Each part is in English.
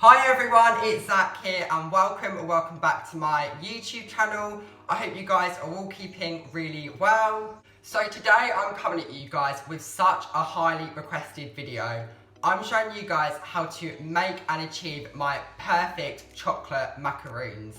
Hi everyone, it's Zach here and welcome back to my YouTube channel. I hope you guys are all keeping really well. So today I'm coming at you guys with such a highly requested video. I'm showing you guys how to make and achieve my perfect chocolate macaroons.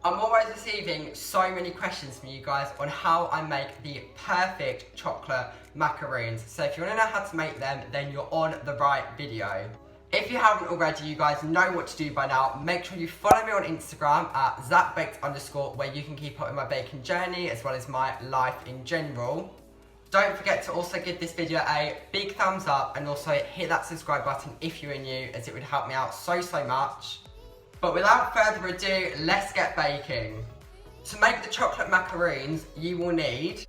I'm always receiving so many questions from you guys on how I make the perfect chocolate macaroons. So if you want to know how to make them, then you're on the right video. If you haven't already, you guys know what to do by now. Make sure you follow me on Instagram at Zak Bakes I, where you can keep up with my baking journey as well as my life in general. Don't forget to also give this video a big thumbs up and also hit that subscribe button if you are new, as it would help me out so much. But without further ado, let's get baking. To make the chocolate macaroons, you will need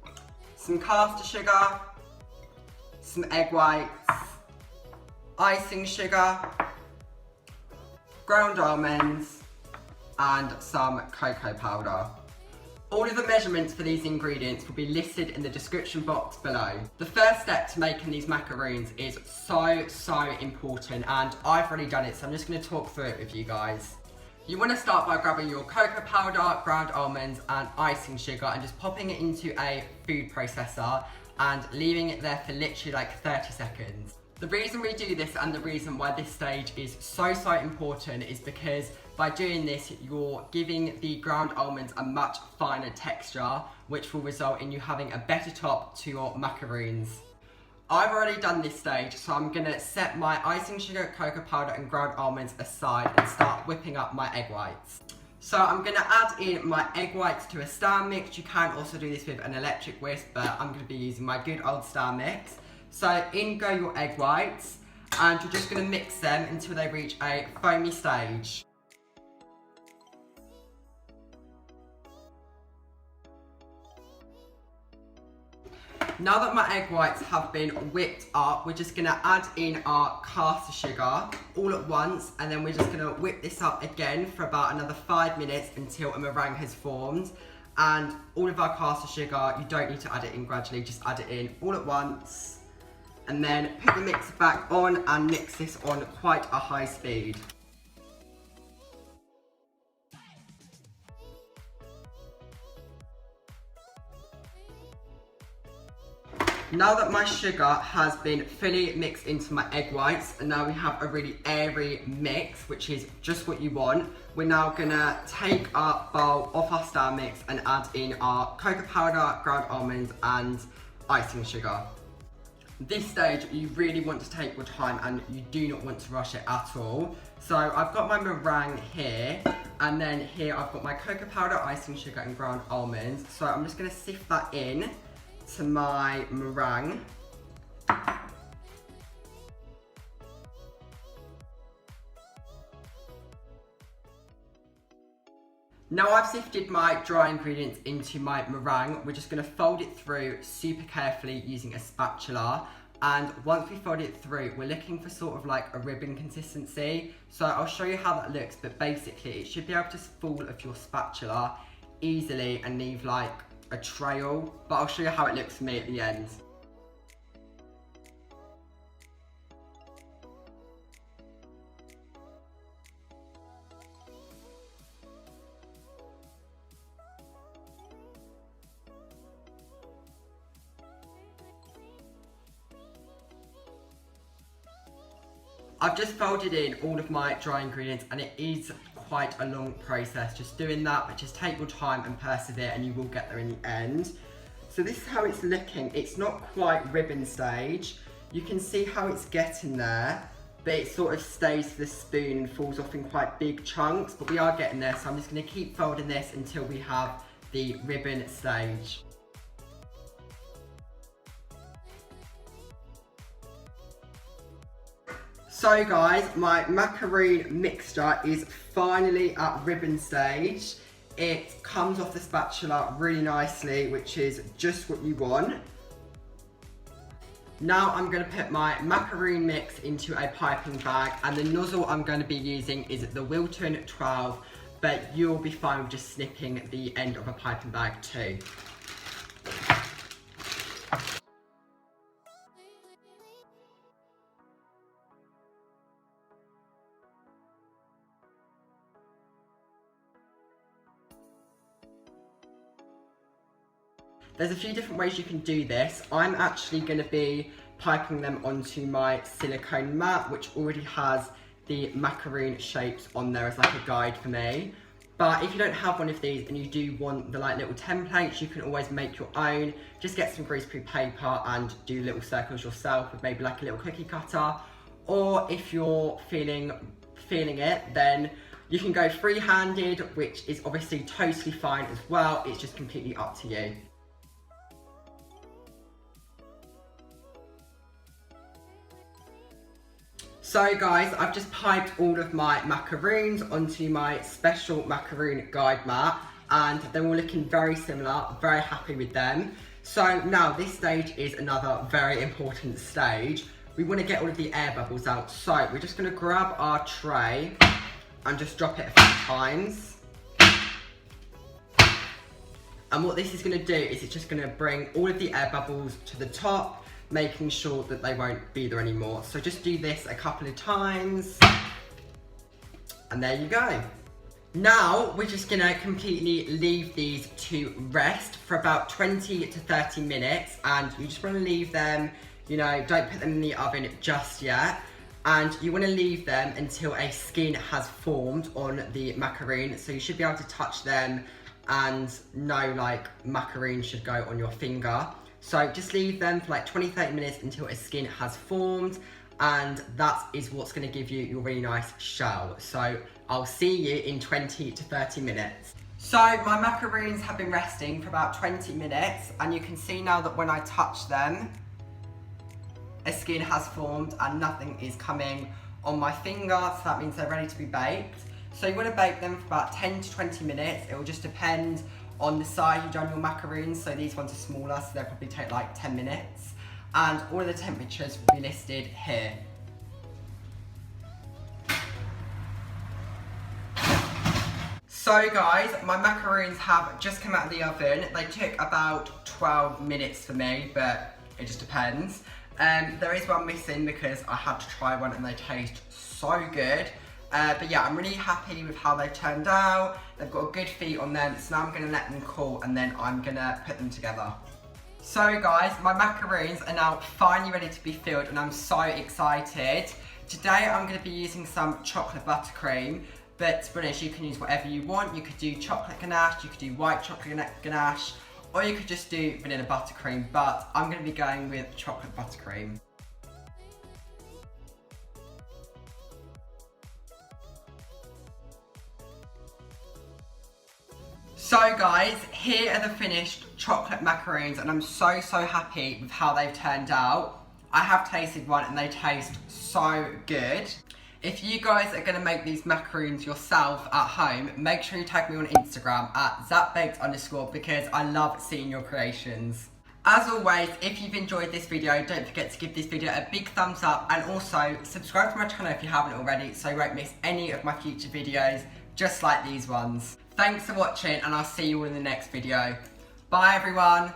some caster sugar, some egg whites, icing sugar, ground almonds, and some cocoa powder. All of the measurements for these ingredients will be listed in the description box below. The first step to making these macaroons is so important, and I've already done it, so I'm just going to talk through it with you guys. You want to start by grabbing your cocoa powder, ground almonds and icing sugar and just popping it into a food processor and leaving it there for literally like 30 seconds. The reason we do this and the reason why this stage is so important is because by doing this, you're giving the ground almonds a much finer texture, which will result in you having a better top to your macaroons. I've already done this stage, so I'm gonna set my icing sugar, cocoa powder and ground almonds aside and start whipping up my egg whites. So I'm gonna add in my egg whites to a stand mix. You can also do this with an electric whisk, but I'm gonna be using my good old stand mix. So in go your egg whites, and you're just going to mix them until they reach a foamy stage. Now that my egg whites have been whipped up, we're just going to add in our caster sugar all at once, and then we're just going to whip this up again for about another 5 minutes until a meringue has formed. And all of our caster sugar, you don't need to add it in gradually, just add it in all at once. And then put the mixer back on and mix this on quite a high speed. Now that my sugar has been fully mixed into my egg whites, and now we have a really airy mix, which is just what you want, we're now gonna take our bowl off our stand mix and add in our cocoa powder, ground almonds and icing sugar. This stage, you really want to take your time and you do not want to rush it at all. So I've got my meringue here, and then here I've got my cocoa powder, icing sugar and ground almonds. So I'm just gonna sift that in to my meringue. Now I've sifted my dry ingredients into my meringue, we're just going to fold it through super carefully using a spatula. And once we fold it through, we're looking for sort of like a ribbon consistency. So I'll show you how that looks, but basically it should be able to fall off your spatula easily and leave like a trail. But I'll show you how it looks for me at the end. I've just folded in all of my dry ingredients, and it is quite a long process just doing that, but just take your time and persevere and you will get there in the end. So this is how it's looking. It's not quite ribbon stage. You can see how it's getting there, but it sort of stays to the spoon and falls off in quite big chunks, but we are getting there. So I'm just gonna keep folding this until we have the ribbon stage. So guys, my macaroon mixture is finally at ribbon stage. It comes off the spatula really nicely, which is just what you want. Now I'm going to put my macaroon mix into a piping bag, and the nozzle I'm going to be using is the Wilton 12, but you'll be fine with just snipping the end of a piping bag too. There's a few different ways you can do this. I'm actually going to be piping them onto my silicone mat, which already has the macaroon shapes on there as like a guide for me. But if you don't have one of these and you do want the like little templates, you can always make your own. Just get some greaseproof paper and do little circles yourself with maybe like a little cookie cutter. Or if you're feeling it, then you can go free-handed, which is obviously totally fine as well. It's just completely up to you. So guys, I've just piped all of my macaroons onto my special macaroon guide mat, and they're all looking very similar, very happy with them. So now this stage is another very important stage. We want to get all of the air bubbles out. So we're just going to grab our tray and just drop it a few times. And what this is going to do is it's just going to bring all of the air bubbles to the top, making sure that they won't be there anymore. So just do this a couple of times, and there you go. Now we're just gonna completely leave these to rest for about 20 to 30 minutes, and you just wanna leave them, you know, don't put them in the oven just yet. And you wanna leave them until a skin has formed on the macaroon, so you should be able to touch them and know like macaroon should go on your finger. So just leave them for like 20-30 minutes until a skin has formed, and that is what's going to give you your really nice shell. So I'll see you in 20 to 30 minutes. So my macaroons have been resting for about 20 minutes, and you can see now that when I touch them, a skin has formed and nothing is coming on my finger, so that means they're ready to be baked. So you want to bake them for about 10 to 20 minutes. It will just depend on the size you've done your macaroons. So these ones are smaller, so they'll probably take like 10 minutes. And all of the temperatures will be listed here. So guys, my macaroons have just come out of the oven. They took about 12 minutes for me, but it just depends. There is one missing because I had to try one and they taste so good. But yeah, I'm really happy with how they've turned out. They've got a good feet on them, so now I'm gonna let them cool and then I'm gonna put them together. So guys, my macaroons are now finally ready to be filled and I'm so excited. Today I'm gonna be using some chocolate buttercream, but to be honest, you can use whatever you want. You could do chocolate ganache, you could do white chocolate ganache, or you could just do vanilla buttercream, but I'm gonna be going with chocolate buttercream. So guys, here are the finished chocolate macaroons, and I'm so happy with how they've turned out. I have tasted one and they taste so good. If you guys are gonna make these macaroons yourself at home, make sure you tag me on Instagram at Zak Bakes I, because I love seeing your creations. As always, if you've enjoyed this video, don't forget to give this video a big thumbs up, and also subscribe to my channel if you haven't already so you won't miss any of my future videos just like these ones. Thanks for watching, and I'll see you all in the next video. Bye everyone.